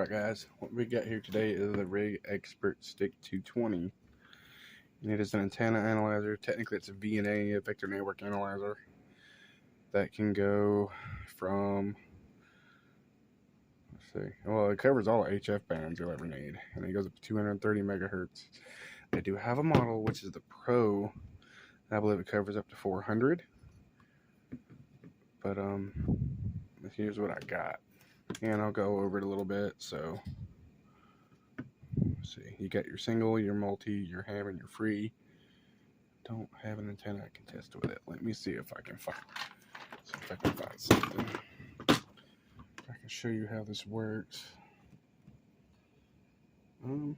Alright guys, what we got here today is the Rig Expert Stick 220. And it is an antenna analyzer. Technically it's a VNA, a vector network analyzer, that can go from, well, it covers all HF bands you'll ever need, and it goes up to 230 megahertz. They do have a model which is the Pro. I believe it covers up to 400. But here's what I got, and I'll go over it a little bit. So let's see, you got your single, your multi, your ham, and your free. Don't have an antenna I can test with it. Let me see if I can find something. I can show you how this works. Hmm.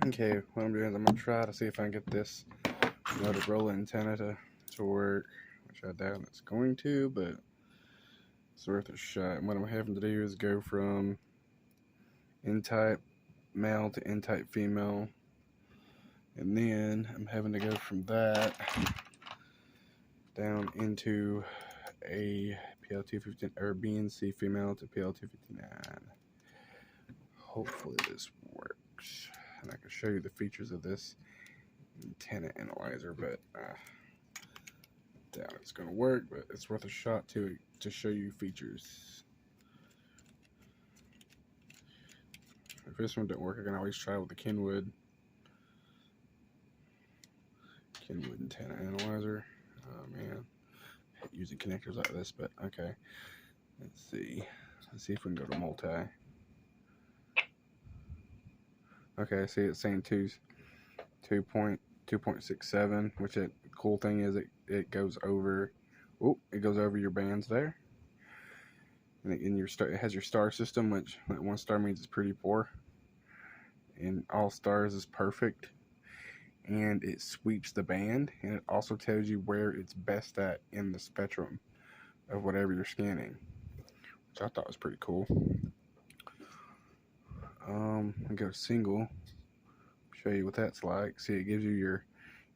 Okay, what I'm doing is I'm gonna try to see if I can get this Motorola antenna to work, which I doubt it's going to, but it's worth a shot. And what I'm having to do is go from N-type male to N-type female, and then I'm having to go from that down into a PL259 or BNC female to PL259. Hopefully this works, and I can show you the features of this antenna analyzer, but doubt it's gonna work, but it's worth a shot to show you features. If this one didn't work, I can always try with the Kenwood antenna analyzer. Oh man, I hate using connectors like this, but okay. Let's see if we can go to multi. Okay, see it's saying 2.67, which the cool thing is it goes over. Oh, it goes over your bands there, and it has your star system, which like 1 star means it's pretty poor, and all stars is perfect. And it sweeps the band, and it also tells you where it's best at in the spectrum of whatever you're scanning, which I thought was pretty cool. I go single, show you what that's like. See, it gives you your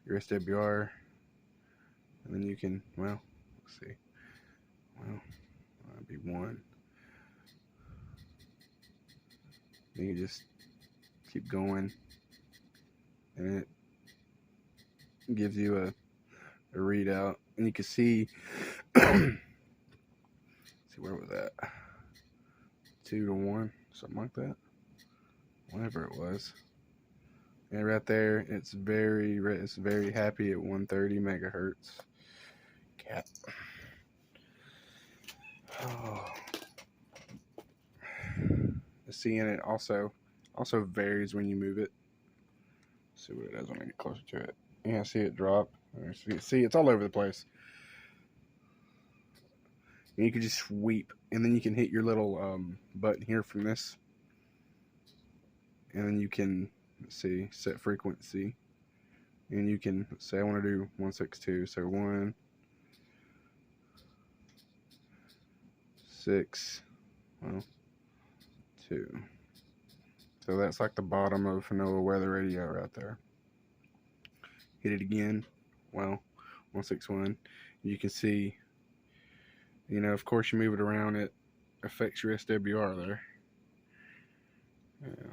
SWR, and then you can, well, let's see, well, that'd be 1. Then you just keep going, and it gives you a readout, and you can see see, where was that, 2 to 1, something like that, whatever it was. And right there, it's very happy at 130 megahertz. Cat. Oh. See, and it also varies when you move it. Let's see what it does when I get closer to it. Yeah, see it drop. See, it's all over the place. And you can just sweep, and then you can hit your little button here from this, and then you can, let's see, set frequency, and you can say I want to do 162, so 1 6, well, 2. So that's like the bottom of NOAA weather radio right there. Hit it again, well, 161. You can see, you know, of course you move it around, it affects your SWR there. Yeah.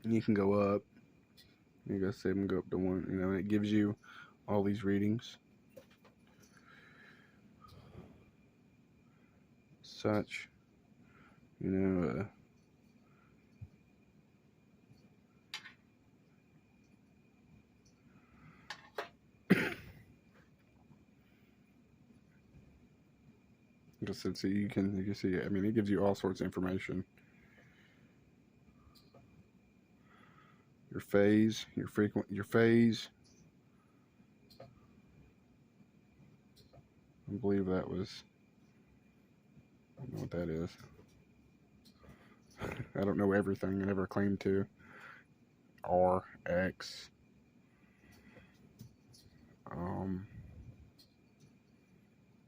And you can go up. You go 7, go up to 1. You know, and it gives you all these readings. Such, you know, like I said, so you can see it. I mean, it gives you all sorts of information. Your phase, your phase. I believe that was. I don't know what that is. I don't know everything. I never claimed to. R, X.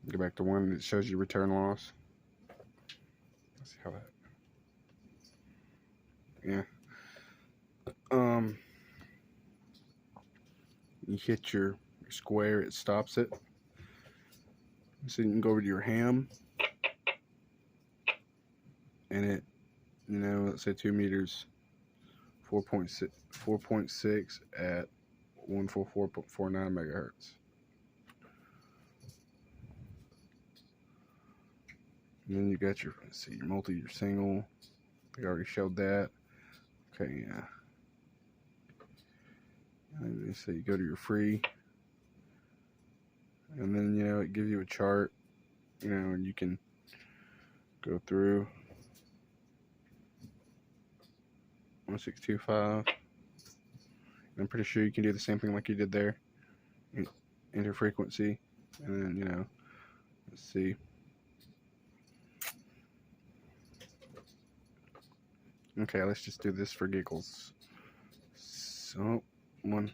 Go back to 1 that shows you return loss. Let's see how that. Yeah. You hit your square, it stops it. So you can go over to your ham, and it, you know, let's say 2 meters, 4.6 at 144.49 megahertz. And then you got your, let's see, your multi, your single. I already showed that. Okay, yeah. And so you go to your free, and then, you know, it gives you a chart, you know, and you can go through 1625. I'm pretty sure you can do the same thing like you did there. Enter frequency, and then, you know, let's see. Okay, let's just do this for giggles. So, 1.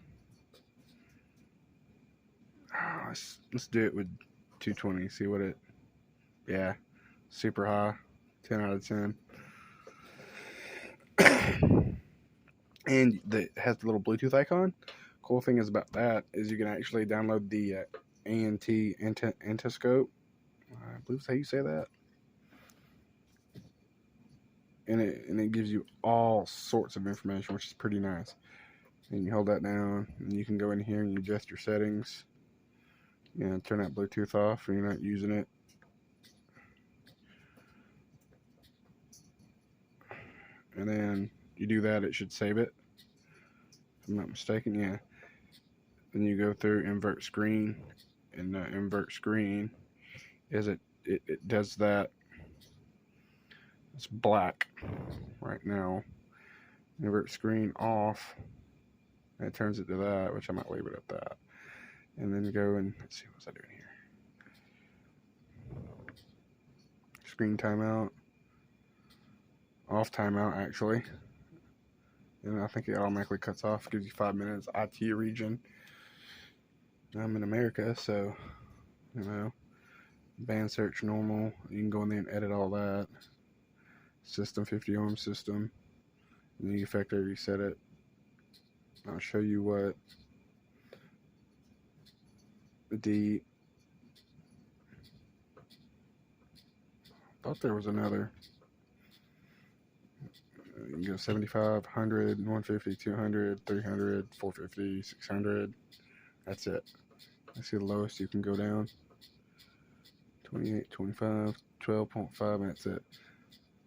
Let's do it with 220. See what it. Yeah, super high, 10 out of 10. And it has the little Bluetooth icon. Cool thing is about that is you can actually download the ANT Antiscope. I believe that's how you say that. And it gives you all sorts of information, which is pretty nice. And you hold that down, and you can go in here and you adjust your settings. You know, turn that Bluetooth off when you're not using it. And then you do that, it should save it. If I'm not mistaken, yeah. Then you go through invert screen, and invert screen is it does that. It's black right now. Invert screen off, and it turns it to that, which I might leave it at that. And then go and let's see, what's I doing here? Screen timeout, off timeout actually. And I think it automatically cuts off, gives you 5 minutes. IT region. I'm in America, so, you know, band search normal. You can go in there and edit all that. System 50 ohm system. And you factory reset it. I'll show you what the. Thought there was another. You can go 75, 100, 150, 200, 300, 450, 600. That's it. That's the lowest you can go down. 28, 25, 12.5, and that's it.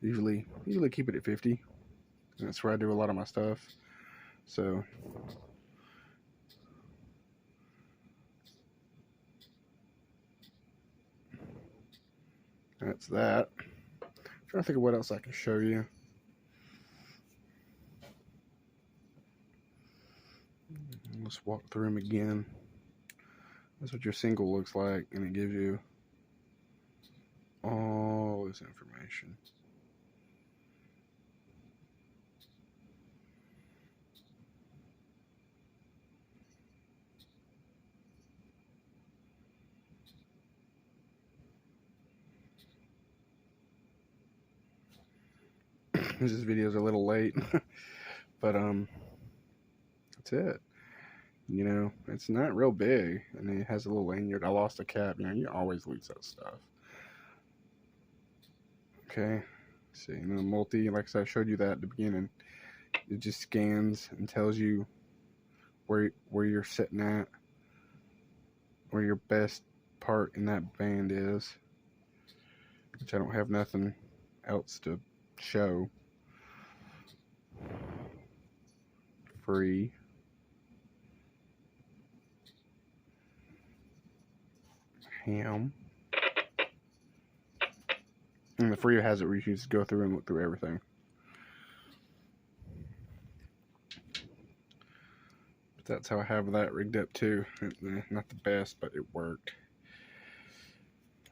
Usually keep it at 50. And that's where I do a lot of my stuff. So that's that. I'm trying to think of what else I can show you. Let's walk through them again. That's what your single looks like, and it gives you all this information. This video's a little late, but that's it. You know, it's not real big, and it has a little lanyard. I lost a cap. You know, you always lose that stuff. Okay, see, you know, multi, like I said, I showed you that at the beginning. It just scans and tells you where you're sitting at, where your best part in that band is. Which I don't have nothing else to show. Free. Ham. And the free has it where you can just go through and look through everything. But that's how I have that rigged up too. Not the best, but it worked.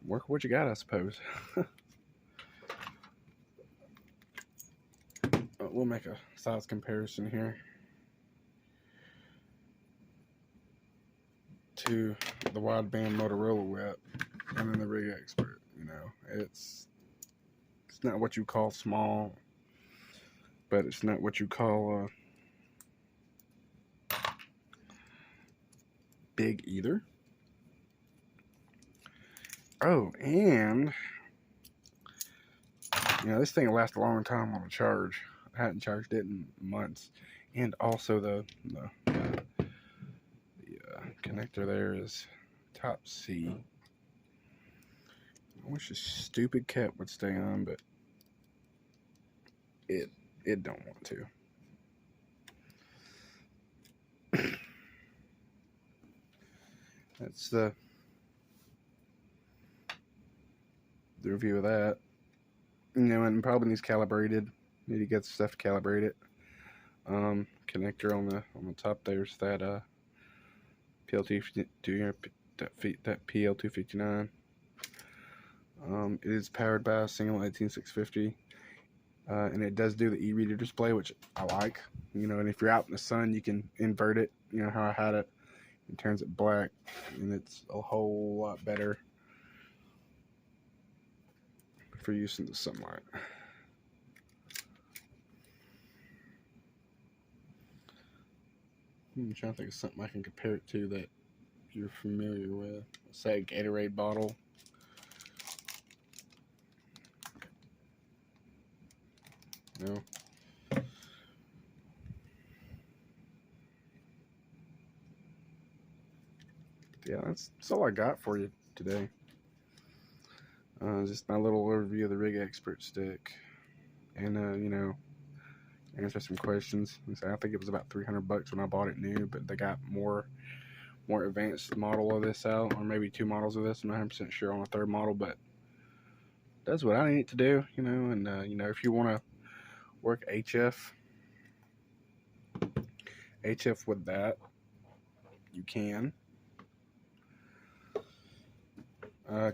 Work what you got, I suppose. We'll make a size comparison here to the wideband Motorola whip and then the Rig Expert. You know, it's not what you call small, but it's not what you call big either. Oh, and you know, this thing will last a long time on a charge. I hadn't charged it in months. And also the connector there is top C. I wish this stupid cap would stay on, but it don't want to. That's the review of that. You know, and probably needs calibrated. Need to get stuff calibrated. Connector on the top there's that PL2 that PL259. It is powered by a single 18650, and it does do the e-reader display, which I like. You know, and if you're out in the sun, you can invert it. You know how I had it. It turns it black, and it's a whole lot better for use in the sunlight. I'm trying to think of something I can compare it to that you're familiar with. Say a Gatorade bottle. No. Yeah, that's all I got for you today. Just my little overview of the Rig Expert stick, and you know, answer some questions. I think it was about $300 when I bought it new, but they got more advanced model of this out, or maybe 2 models of this. I'm not 100% sure on a 3rd model, but that's what I need to do, you know. And you know, if you want to work HF with that, you can.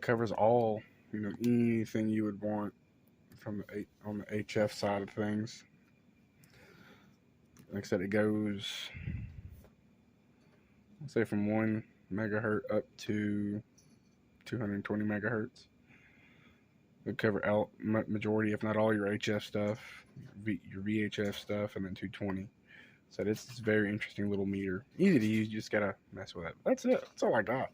Covers all, you know, anything you would want from on the HF side of things. Like I said, it goes, I'll say, from 1 megahertz up to 220 megahertz. It'll cover out majority, if not all, your HF stuff, your VHF stuff, and then 220. So this is a very interesting little meter. Easy to use, you just gotta mess with it. That's it. That's all I got.